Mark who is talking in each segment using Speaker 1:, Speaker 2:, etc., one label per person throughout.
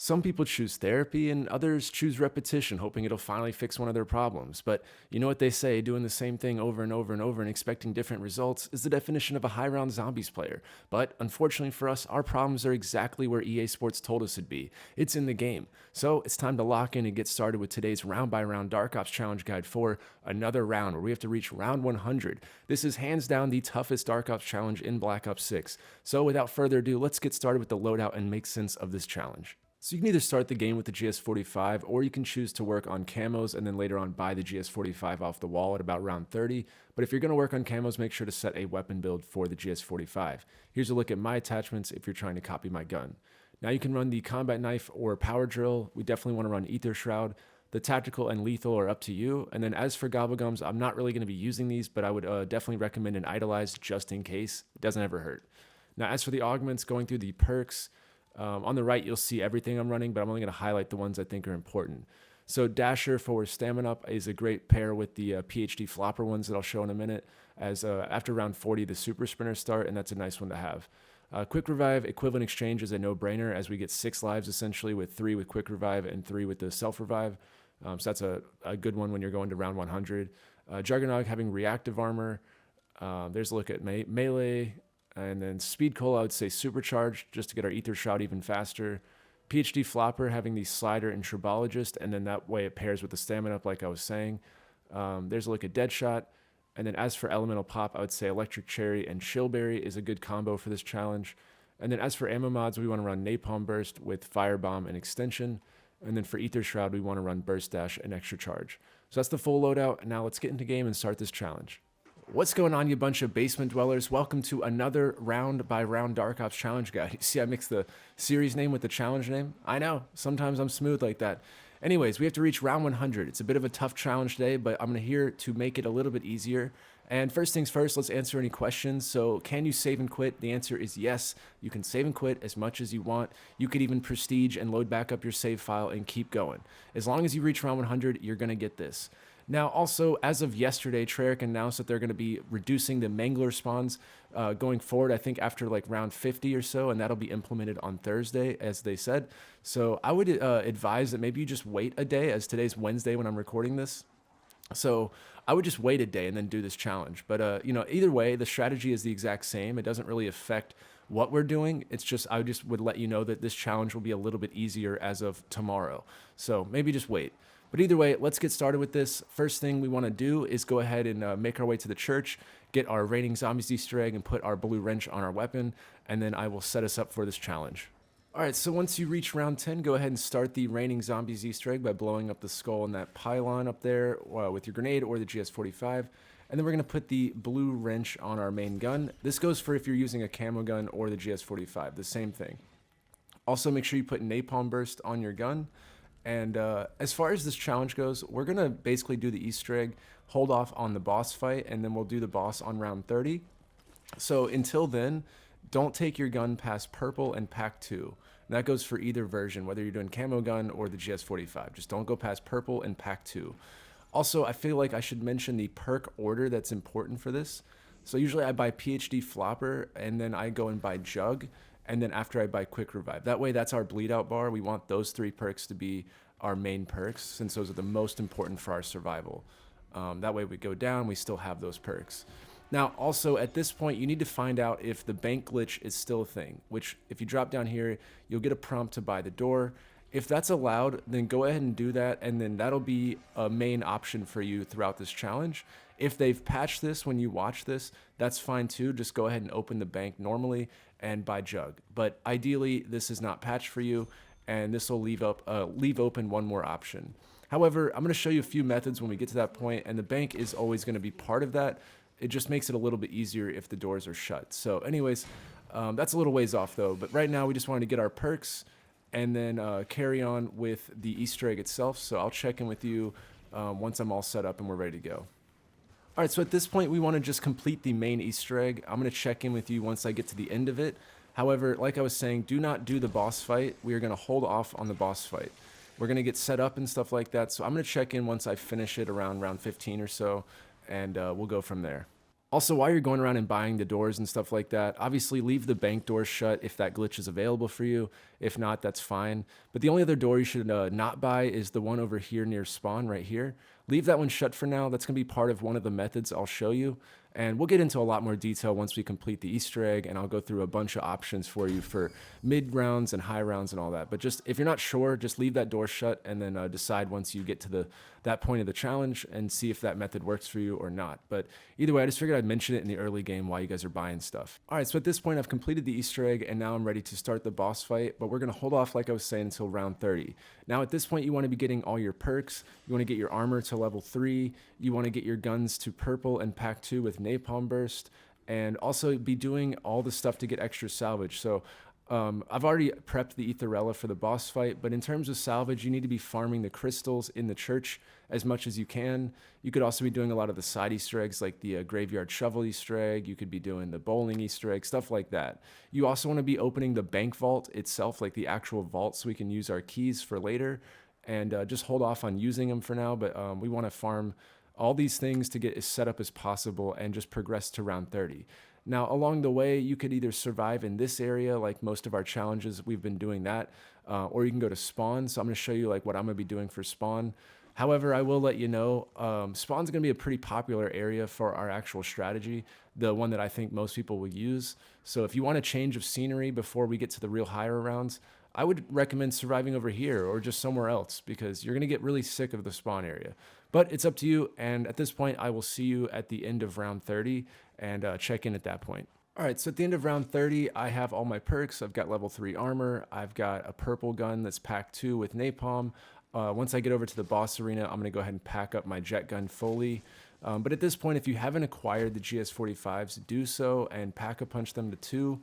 Speaker 1: Some people choose therapy and others choose repetition, hoping it'll finally fix one of their problems. But you know what they say, doing the same thing over and over and over and expecting different results is the definition of a high round zombies player. But unfortunately for us, our problems are exactly where EA Sports told us it'd be. It's in the game. So it's time to lock in and get started with today's round by round Dark Ops Challenge Guide for another round where we have to reach round 100. This is hands down the toughest Dark Ops challenge in Black Ops 6. So without further ado, let's get started with the loadout and make sense of this challenge. So you can either start the game with the GS45 or you can choose to work on camos and then later on buy the GS45 off the wall at about round 30. But if you're going to work on camos, make sure to set a weapon build for the GS45. Here's a look at my attachments if you're trying to copy my gun. Now you can run the combat knife or power drill. We definitely want to run ether shroud. The tactical and lethal are up to you. And then as for gobblegums, I'm not really going to be using these, but I would definitely recommend an idolized just in case. It doesn't ever hurt. Now as for the augments, going through the perks, on the right, you'll see everything I'm running, but I'm only going to highlight the ones I think are important. So Dasher for stamina up is a great pair with the PhD flopper ones that I'll show in a minute, as after round 40, the super sprinters start, and that's a nice one to have. Quick revive equivalent exchange is a no-brainer, as we get 6 lives essentially, with 3 with quick revive and 3 with the self-revive. So that's a good one when you're going to round 100. Juggernog having reactive armor. There's a look at melee. And then Speed Cola, I would say supercharged, just to get our Ether Shroud even faster. PhD Flopper having the Slider and Tribologist, and then that way it pairs with the Stamina up like I was saying. There's a look at Deadshot. And then as for Elemental Pop, I would say Electric Cherry and Chillberry is a good combo for this challenge. And then as for ammo mods, we want to run Napalm Burst with Firebomb and Extension. And then for Ether Shroud, we want to run Burst Dash and Extra Charge. So that's the full loadout. And now let's get into game and start this challenge. What's going on, you bunch of basement dwellers? Welcome to another round by round Dark Ops challenge guide. You see I mixed the series name with the challenge name? I know, sometimes I'm smooth like that. Anyways, we have to reach round 100. It's a bit of a tough challenge today, but I'm here to make it a little bit easier. And first things first, let's answer any questions. So can you save and quit? The answer is yes. You can save and quit as much as you want. You could even prestige and load back up your save file and keep going. As long as you reach round 100, you're going to get this. Now, also, as of yesterday, Treyarch announced that they're going to be reducing the Mangler spawns going forward, I think after like round 50 or so, and that'll be implemented on Thursday, as they said. So I would advise that maybe you just wait a day, as today's Wednesday when I'm recording this. So I would just wait a day and then do this challenge. But, either way, the strategy is the exact same. It doesn't really affect what we're doing. It's just, I just would let you know that this challenge will be a little bit easier as of tomorrow. So maybe just wait. But either way, let's get started with this. First thing we want to do is go ahead and make our way to the church, get our Raining Zombies Easter egg, and put our blue wrench on our weapon, and then I will set us up for this challenge. Alright, so once you reach round 10, go ahead and start the Raining Zombies Easter egg by blowing up the skull in that pylon up there with your grenade or the GS45. And then we're going to put the blue wrench on our main gun. This goes for if you're using a camo gun or the GS45, the same thing. Also, make sure you put Napalm Burst on your gun. And as far as this challenge goes, we're going to basically do the Easter egg, hold off on the boss fight, and then we'll do the boss on round 30. So until then, don't take your gun past purple and pack 2. And that goes for either version, whether you're doing camo gun or the GS45. Just don't go past purple and pack 2. Also, I feel like I should mention the perk order that's important for this. So usually I buy PhD Flopper, and then I go and buy Jug, and then after I buy Quick Revive. That way, that's our bleed out bar. We want those 3 perks to be our main perks, since those are the most important for our survival. That way we go down, we still have those perks. Now, also, at this point, you need to find out if the bank glitch is still a thing, which if you drop down here, you'll get a prompt to buy the door. If that's allowed, then go ahead and do that, and then that'll be a main option for you throughout this challenge. If they've patched this when you watch this, that's fine too. Just go ahead and open the bank normally and buy Jug. But ideally, this is not patched for you, and this will leave open one more option. However, I'm going to show you a few methods when we get to that point, and the bank is always going to be part of that. It just makes it a little bit easier if the doors are shut. So anyways, that's a little ways off though. But right now, we just wanted to get our perks and then carry on with the Easter egg itself. So I'll check in with you once I'm all set up and we're ready to go. All right, so at this point, we want to just complete the main Easter egg. I'm going to check in with you once I get to the end of it. However, like I was saying, do not do the boss fight. We are going to hold off on the boss fight. We're going to get set up and stuff like that. So I'm going to check in once I finish it around round 15 or so, and we'll go from there. Also, while you're going around and buying the doors and stuff like that, obviously leave the bank door shut if that glitch is available for you. If not, that's fine. But the only other door you should not buy is the one over here near spawn right here. Leave that one shut for now. That's going to be part of one of the methods I'll show you. And we'll get into a lot more detail once we complete the Easter egg, and I'll go through a bunch of options for you for mid rounds and high rounds and all that. But just if you're not sure, just leave that door shut and then decide once you get to that point of the challenge and see if that method works for you or not. But either way, I just figured I'd mention it in the early game while you guys are buying stuff. All right, so at this point, I've completed the Easter egg, and now I'm ready to start the boss fight, but we're going to hold off, like I was saying, until round 30. Now, at this point, you want to be getting all your perks. You want to get your armor to level 3. You want to get your guns to purple and pack 2 with napalm burst, and also be doing all the stuff to get extra salvage. So I've already prepped the Etherella for the boss fight, but in terms of salvage, you need to be farming the crystals in the church as much as you can. You could also be doing a lot of the side Easter eggs like the graveyard shovel Easter egg. You could be doing the bowling Easter egg, stuff like that. You also want to be opening the bank vault itself, like the actual vault, so we can use our keys for later, and just hold off on using them for now, but we want to farm all these things to get as set up as possible and just progress to round 30. Now, along the way, you could either survive in this area, like most of our challenges, we've been doing that, or you can go to spawn. So I'm going to show you like what I'm going to be doing for spawn. However, I will let you know, spawn's going to be a pretty popular area for our actual strategy, the one that I think most people will use. So if you want a change of scenery before we get to the real higher rounds, I would recommend surviving over here or just somewhere else, because you're going to get really sick of the spawn area. But it's up to you, and at this point, I will see you at the end of round 30 and check in at that point. All right, so at the end of round 30, I have all my perks. I've got level 3 armor. I've got a purple gun that's pack 2 with napalm. Once I get over to the boss arena, I'm going to go ahead and pack up my jet gun fully. But at this point, if you haven't acquired the GS45s, do so and pack-a-punch them to 2.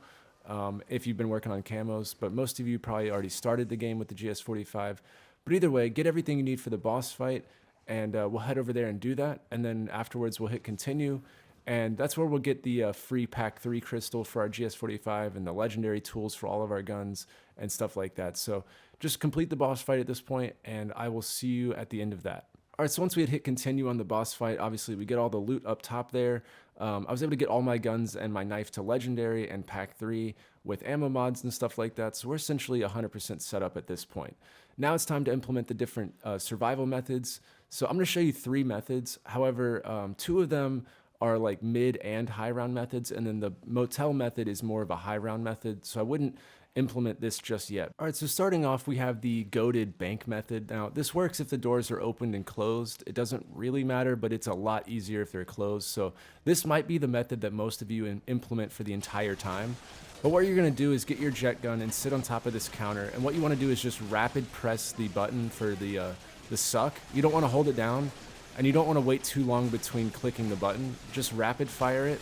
Speaker 1: If you've been working on camos, but most of you probably already started the game with the GS45. But either way, get everything you need for the boss fight, and we'll head over there and do that. And then afterwards, we'll hit continue, and that's where we'll get the free pack 3 crystal for our GS45 and the legendary tools for all of our guns and stuff like that. So just complete the boss fight at this point, and I will see you at the end of that. All right, so once we had hit continue on the boss fight, obviously we get all the loot up top there. I was able to get all my guns and my knife to legendary and pack 3 with ammo mods and stuff like that. So we're essentially 100% set up at this point. Now it's time to implement the different survival methods. So I'm going to show you 3 methods. However, 2 of them are like mid and high round methods, and then the motel method is more of a high round method. So I wouldn't implement this just yet. All right, so starting off, we have the goated bank method. Now, this works if the doors are opened and closed. It doesn't really matter, but it's a lot easier if they're closed. So this might be the method that most of you implement for the entire time. But what you're going to do is get your jet gun and sit on top of this counter. And what you want to do is just rapid press the button for the suck. You don't want to hold it down, and you don't want to wait too long between clicking the button. Just rapid fire it.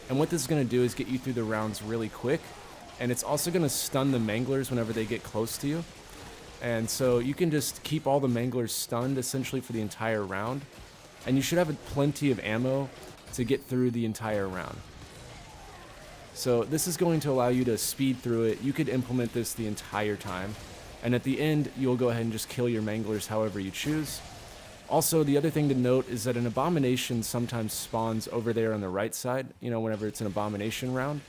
Speaker 1: And what this is going to do is get you through the rounds really quick. And it's also going to stun the manglers whenever they get close to you. And so you can just keep all the manglers stunned essentially for the entire round. And you should have plenty of ammo to get through the entire round. So this is going to allow you to speed through it. You could implement this the entire time. And at the end, you'll go ahead and just kill your manglers however you choose. Also, the other thing to note is that an abomination sometimes spawns over there on the right side, whenever it's an abomination round.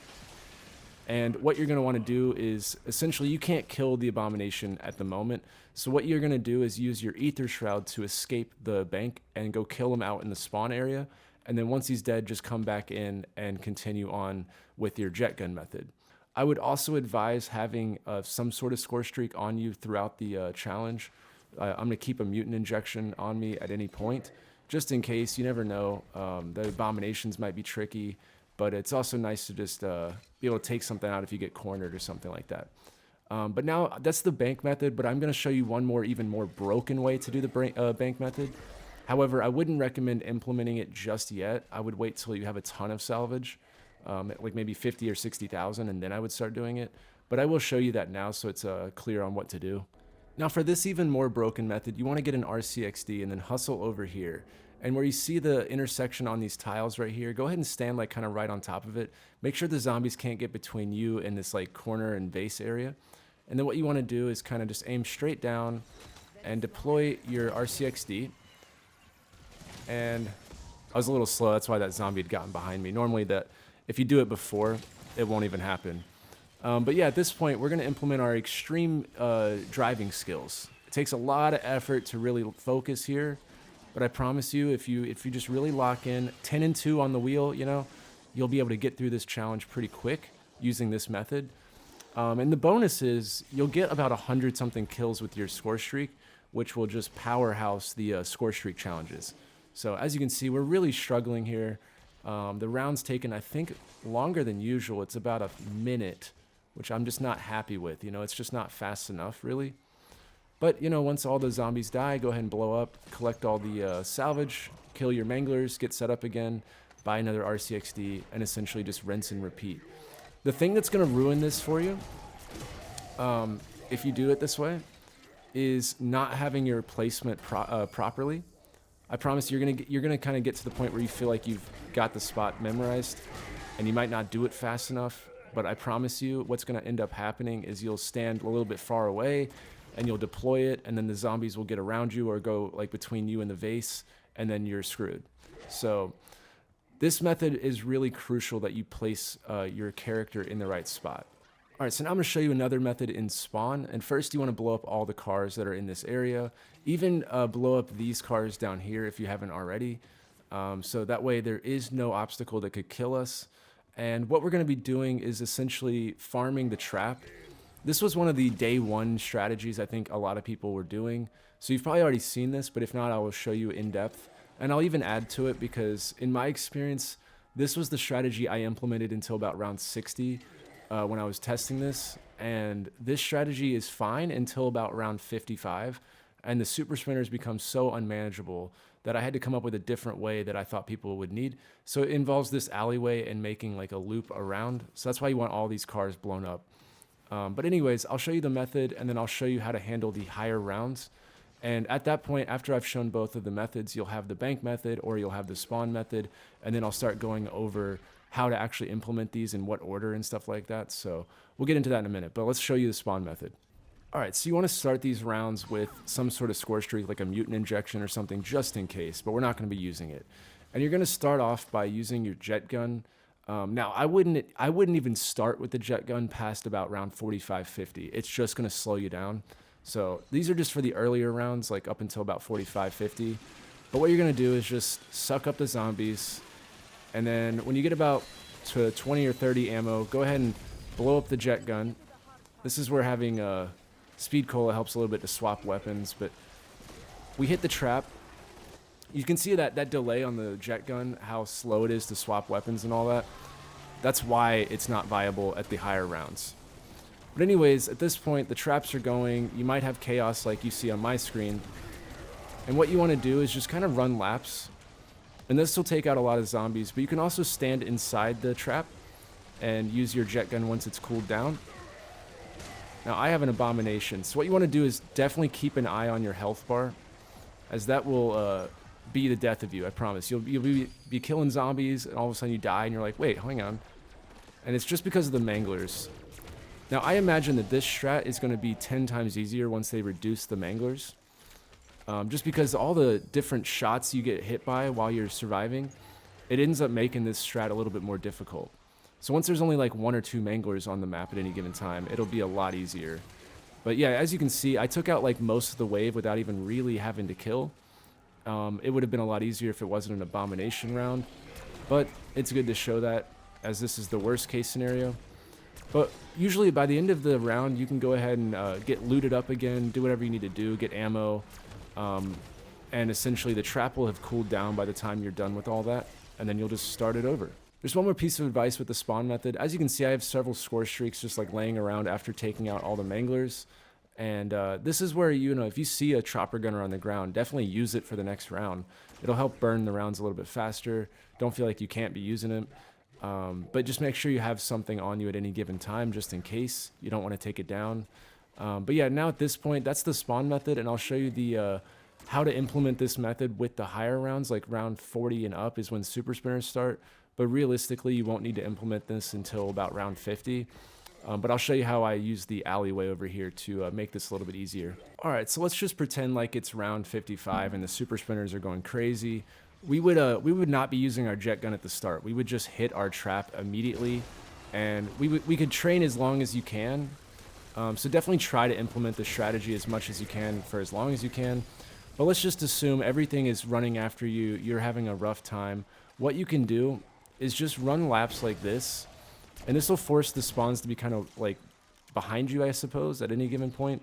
Speaker 1: And what you're going to want to do is, essentially, you can't kill the abomination at the moment. So what you're going to do is use your ether shroud to escape the bank and go kill him out in the spawn area. And then once he's dead, just come back in and continue on with your jet gun method. I would also advise having some sort of score streak on you throughout the challenge. I'm going to keep a mutant injection on me at any point, just in case. You never know. The abominations might be tricky. But it's also nice to just be able to take something out if you get cornered or something like that. But now that's the bank method, but I'm going to show you one more, even more broken way to do the bank method. However, I wouldn't recommend implementing it just yet. I would wait till you have a ton of salvage, like maybe 50 or 60,000, and then I would start doing it. But I will show you that now so it's clear on what to do. Now for this even more broken method, you want to get an RCXD and then hustle over here. And where you see the intersection on these tiles right here, go ahead and stand like kind of right on top of it. Make sure the zombies can't get between you and this like corner and base area. And then what you want to do is kind of just aim straight down and deploy your RCXD. And I was a little slow. That's why that zombie had gotten behind me. Normally that if you do it before, it won't even happen. But yeah, at this point, we're going to implement our extreme driving skills. It takes a lot of effort to really focus here, but I promise you, if you just really lock in 10 and 2 on the wheel, you know, you'll be able to get through this challenge pretty quick using this method. And the bonus is you'll get about 100 something kills with your score streak, which will just powerhouse the score streak challenges. So as you can see, we're really struggling here. The round's taken, I think, longer than usual. It's about a minute, which I'm just not happy with. You know, it's just not fast enough, really. But, you know, once all the zombies die, go ahead and blow up, collect all the salvage, kill your manglers, get set up again, buy another RCXD, and essentially just rinse and repeat. The thing that's going to ruin this for you, if you do it this way, is not having your placement properly. I promise you're gonna kind of get to the point where you feel like you've got the spot memorized, and you might not do it fast enough. But I promise you, what's gonna end up happening is you'll stand a little bit far away, and you'll deploy it, and then the zombies will get around you or go like between you and the vase, and then you're screwed. So this method is really crucial that you place your character in the right spot. All right, so now I'm going to show you another method in Spawn. And first, you want to blow up all the cars that are in this area. Even blow up these cars down here if you haven't already. So that way there is no obstacle that could kill us. And what we're going to be doing is essentially farming the trap. This was one of the day one strategies I think a lot of people were doing. So you've probably already seen this, but if not, I will show you in depth. And I'll even add to it because in my experience, this was the strategy I implemented until about round 60. When I was testing this, and this strategy is fine until about round 55, and the super sprinters become so unmanageable that I had to come up with a different way that I thought people would need. So it involves this alleyway and making like a loop around. So that's why you want all these cars blown up. But anyways, I'll show you the method, and then I'll show you how to handle the higher rounds. And at that point, after I've shown both of the methods, you'll have the bank method or you'll have the spawn method, and then I'll start going over how to actually implement these in what order and stuff like that. So we'll get into that in a minute, but let's show you the spawn method. All right, so you want to start these rounds with some sort of score streak, like a mutant injection or something, just in case, but we're not going to be using it. And you're going to start off by using your jet gun. Now, I wouldn't even start with the jet gun past about round 45, 50. It's just going to slow you down. So these are just for the earlier rounds, like up until about 45, 50. But what you're going to do is just suck up the zombies. And then when you get about to 20 or 30 ammo, go ahead and blow up the jet gun. This is where having speed cola helps a little bit to swap weapons, but we hit the trap. You can see that delay on the jet gun, how slow it is to swap weapons and all that. That's why it's not viable at the higher rounds. But anyways, at this point, the traps are going. You might have chaos like you see on my screen. And what you want to do is just kind of run laps. And this will take out a lot of zombies, but you can also stand inside the trap and use your jet gun once it's cooled down. Now, I have an abomination, so what you want to do is definitely keep an eye on your health bar, as that will be the death of you, I promise. You'll be killing zombies, and all of a sudden you die, and you're like, wait, hang on. And it's just because of the manglers. Now, I imagine that this strat is going to be 10 times easier once they reduce the manglers. Just because all the different shots you get hit by while you're surviving, it ends up making this strat a little bit more difficult. So once there's only like 1 or 2 manglers on the map at any given time, it'll be a lot easier. But yeah, as you can see, I took out like most of the wave without even really having to kill. It would have been a lot easier if it wasn't an abomination round, but it's good to show that, as this is the worst case scenario. But usually by the end of the round, you can go ahead and get looted up again, do whatever you need to do, get ammo, and essentially the trap will have cooled down by the time you're done with all that, and then you'll just start it over. There's one more piece of advice with the spawn method. As you can see, I have several score streaks just like laying around after taking out all the manglers. And this is where, you know, if you see a chopper gunner on the ground, definitely use it for the next round. It'll help burn the rounds a little bit faster. Don't feel like you can't be using it. But just make sure you have something on you at any given time, just in case you don't want to take it down. But yeah, now at this point, that's the spawn method, and I'll show you the how to implement this method with the higher rounds, like round 40 and up is when super sprinters start. But realistically, you won't need to implement this until about round 50. But I'll show you how I use the alleyway over here to make this a little bit easier. All right, so let's just pretend like it's round 55 and the super sprinters are going crazy. we would not be using our jet gun at the start. We would just hit our trap immediately, and we could train as long as you can. So definitely try to implement the strategy as much as you can for as long as you can. But let's just assume everything is running after you. You're having a rough time. What you can do is just run laps like this, and this will force the spawns to be kind of like behind you, I suppose, at any given point.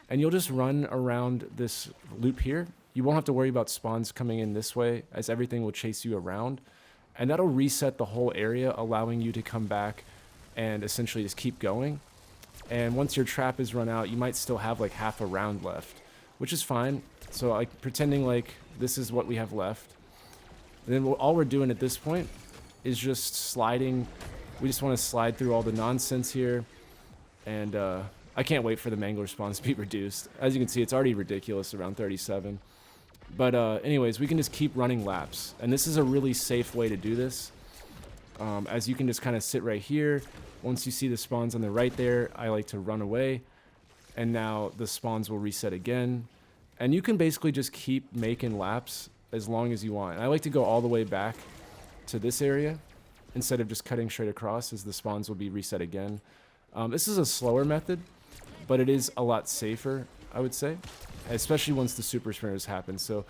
Speaker 1: And you'll just run around this loop here. You won't have to worry about spawns coming in this way, as everything will chase you around. And that'll reset the whole area, allowing you to come back and essentially just keep going. And once your trap is run out, you might still have like half a round left, which is fine. So like pretending like this is what we have left. And then all we're doing at this point is just sliding. We just want to slide through all the nonsense here. And I can't wait for the mangler spawns to be reduced. As you can see, it's already ridiculous, around 37. But anyways, we can just keep running laps. And this is a really safe way to do this. As you can just kind of sit right here. Once you see the spawns on the right there, I like to run away. And now the spawns will reset again. And you can basically just keep making laps as long as you want. And I like to go all the way back to this area instead of just cutting straight across, as the spawns will be reset again. This is a slower method, but it is a lot safer, I would say, especially once the super sprinters happen. So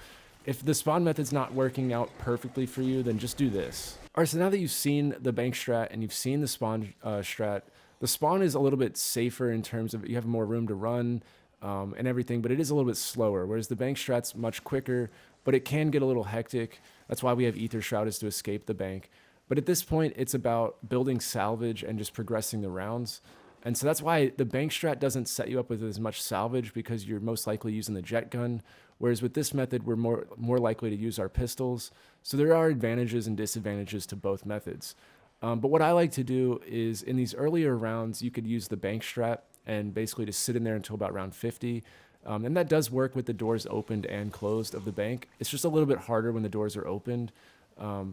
Speaker 1: if the spawn method's not working out perfectly for you, then just do this. All right, so now that you've seen the bank strat and you've seen the spawn strat, the spawn is a little bit safer in terms of you have more room to run and everything, but it is a little bit slower, whereas the bank strat's much quicker, but it can get a little hectic. That's why we have Ether Shroud, is to escape the bank. But at this point, it's about building salvage and just progressing the rounds. And so that's why the bank strat doesn't set you up with as much salvage, because you're most likely using the jet gun. Whereas with this method, we're more likely to use our pistols. So there are advantages and disadvantages to both methods. But what I like to do is, in these earlier rounds, you could use the bank strat and basically just sit in there until about round 50. And that does work with the doors opened and closed of the bank. It's just a little bit harder when the doors are opened.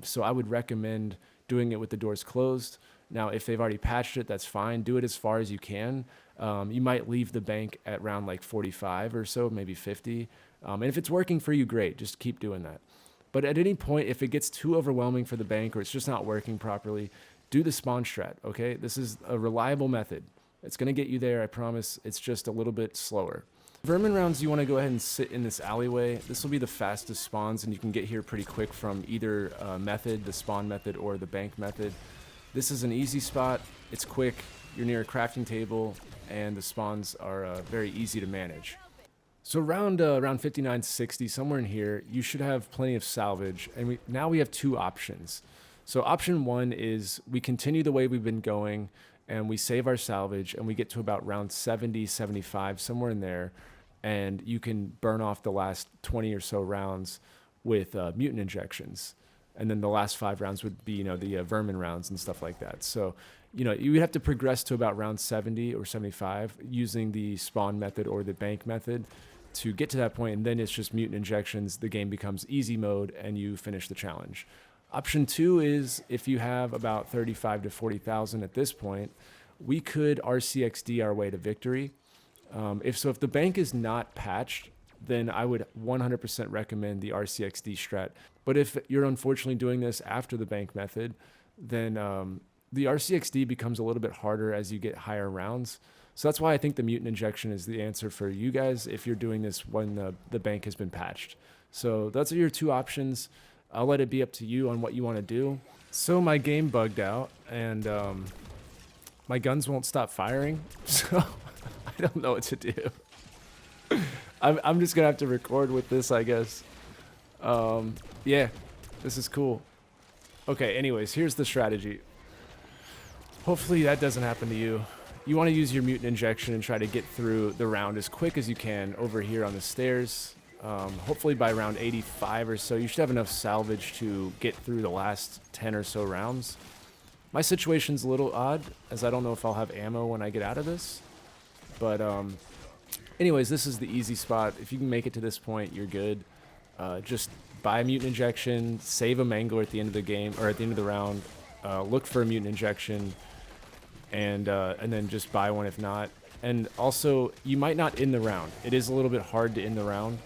Speaker 1: So I would recommend doing it with the doors closed. Now, if they've already patched it, that's fine. Do it as far as you can. You might leave the bank at round like 45 or so, maybe 50. And if it's working for you, great. Just keep doing that. But at any point, if it gets too overwhelming for the bank or it's just not working properly, do the spawn strat, okay? This is a reliable method. It's going to get you there, I promise. It's just a little bit slower. Vermin rounds, you want to go ahead and sit in this alleyway. This will be the fastest spawns, and you can get here pretty quick from either method, the spawn method or the bank method. This is an easy spot. It's quick. You're near a crafting table, and the spawns are very easy to manage. So around 59-60, somewhere in here, you should have plenty of salvage. And now we have two options. So option one is we continue the way we've been going, and we save our salvage, and we get to about round 70, 75, somewhere in there, and you can burn off the last 20 or so rounds with mutant injections. And then the last 5 rounds would be, the vermin rounds and stuff like that. So, you would have to progress to about round 70 or 75 using the spawn method or the bank method to get to that point, and then it's just mutant injections. The game becomes easy mode, and you finish the challenge. Option 2 is, if you have about 35 to 40,000 at this point, we could RCXD our way to victory. If the bank is not patched, then I would 100% recommend the RCXD strat. But if you're unfortunately doing this after the bank method, then the RCXD becomes a little bit harder as you get higher rounds. So that's why I think the mutant injection is the answer for you guys if you're doing this when the bank has been patched. So those are your two options. I'll let it be up to you on what you want to do. So my game bugged out, and my guns won't stop firing, so I don't know what to do. I'm just going to have to record with this, I guess. Yeah, this is cool. Okay, anyways, here's the strategy. Hopefully that doesn't happen to you. You want to use your mutant injection and try to get through the round as quick as you can over here on the stairs. Hopefully by round 85 or so, you should have enough salvage to get through the last 10 or so rounds. My situation's a little odd, as I don't know if I'll have ammo when I get out of this. But anyways, this is the easy spot. If you can make it to this point, you're good. Just buy a mutant injection, save a mangler at the end of the game, or at the end of the round. Look for a mutant injection, and then just buy one if not. And also, you might not end the round. It is a little bit hard to end the round.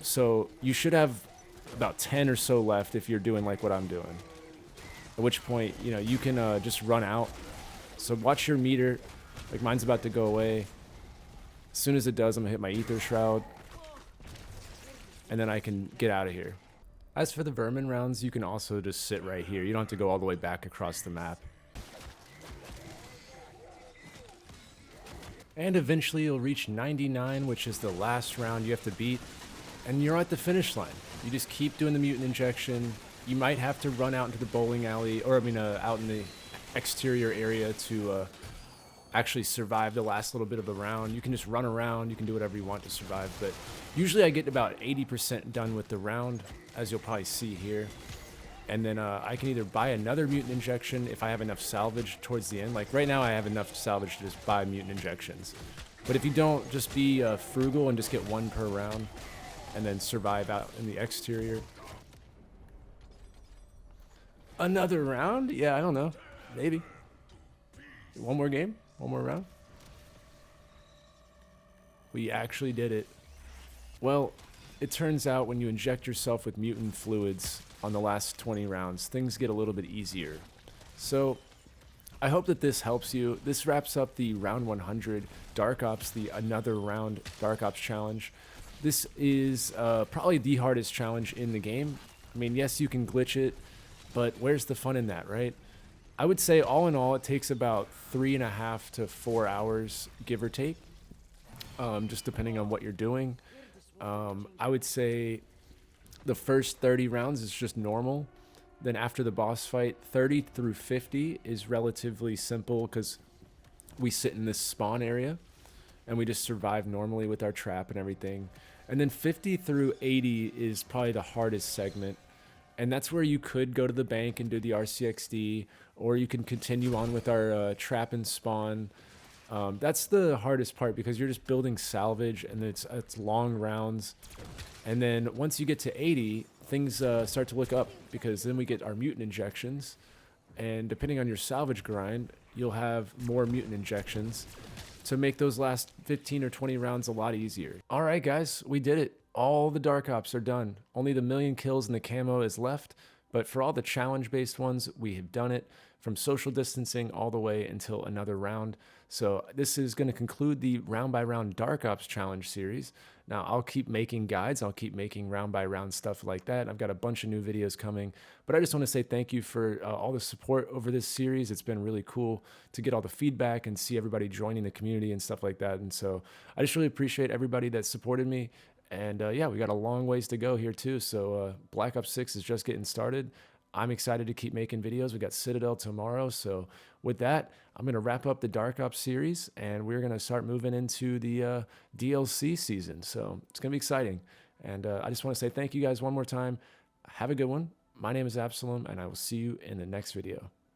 Speaker 1: So you should have about 10 or so left if you're doing like what I'm doing. At which point, you know, you can just run out. So watch your meter. Like mine's about to go away. As soon as it does, I'm gonna hit my Ether Shroud. And then I can get out of here. As for the Vermin rounds, you can also just sit right here. You don't have to go all the way back across the map. And eventually you'll reach 99, which is the last round you have to beat. And you're at the finish line. You just keep doing the mutant injection. You might have to run out into the bowling alley, or I mean out in the exterior area to actually survive the last little bit of the round. You can just run around, you can do whatever you want to survive, but usually I get about 80% done with the round, as you'll probably see here. And then I can either buy another mutant injection if I have enough salvage towards the end. Like right now I have enough salvage to just buy mutant injections. But if you don't, just be frugal and just get one per round and then survive out in the exterior. Another round? Yeah, I don't know. Maybe. One more game? One more round? We actually did it. Well, it turns out when you inject yourself with mutant fluids on the last 20 rounds, things get a little bit easier. So, I hope that this helps you. This wraps up the round 100 Dark Ops, the Another Round Dark Ops challenge. This is probably the hardest challenge in the game. I mean, yes, you can glitch it, but where's the fun in that, right? I would say all in all, it takes about 3.5 to 4 hours, give or take, just depending on what you're doing. I would say the first 30 rounds is just normal. Then after the boss fight, 30 through 50 is relatively simple because we sit in this spawn area and we just survive normally with our trap and everything. And then 50 through 80 is probably the hardest segment. And that's where you could go to the bank and do the RCXD, or you can continue on with our trap and spawn. That's the hardest part because you're just building salvage and it's long rounds. And then once you get to 80, things start to look up because then we get our mutant injections. And depending on your salvage grind, you'll have more mutant injections to make those last 15 or 20 rounds a lot easier. All right, guys, we did it. All the Dark Ops are done. Only the 1,000,000 kills and the camo is left. But for all the challenge-based ones, we have done it from social distancing all the way until another round. So this is going to conclude the round-by-round Dark Ops challenge series. Now, I'll keep making guides. I'll keep making round-by-round stuff like that. I've got a bunch of new videos coming. But I just want to say thank you for all the support over this series. It's been really cool to get all the feedback and see everybody joining the community and stuff like that. And so I just really appreciate everybody that supported me. And yeah, we got a long ways to go here too. So Black Ops 6 is just getting started. I'm excited to keep making videos. We got Citadel tomorrow. So with that, I'm going to wrap up the Dark Ops series and we're going to start moving into the DLC season. So it's going to be exciting. And I just want to say thank you guys one more time. Have a good one. My name is Absalom and I will see you in the next video.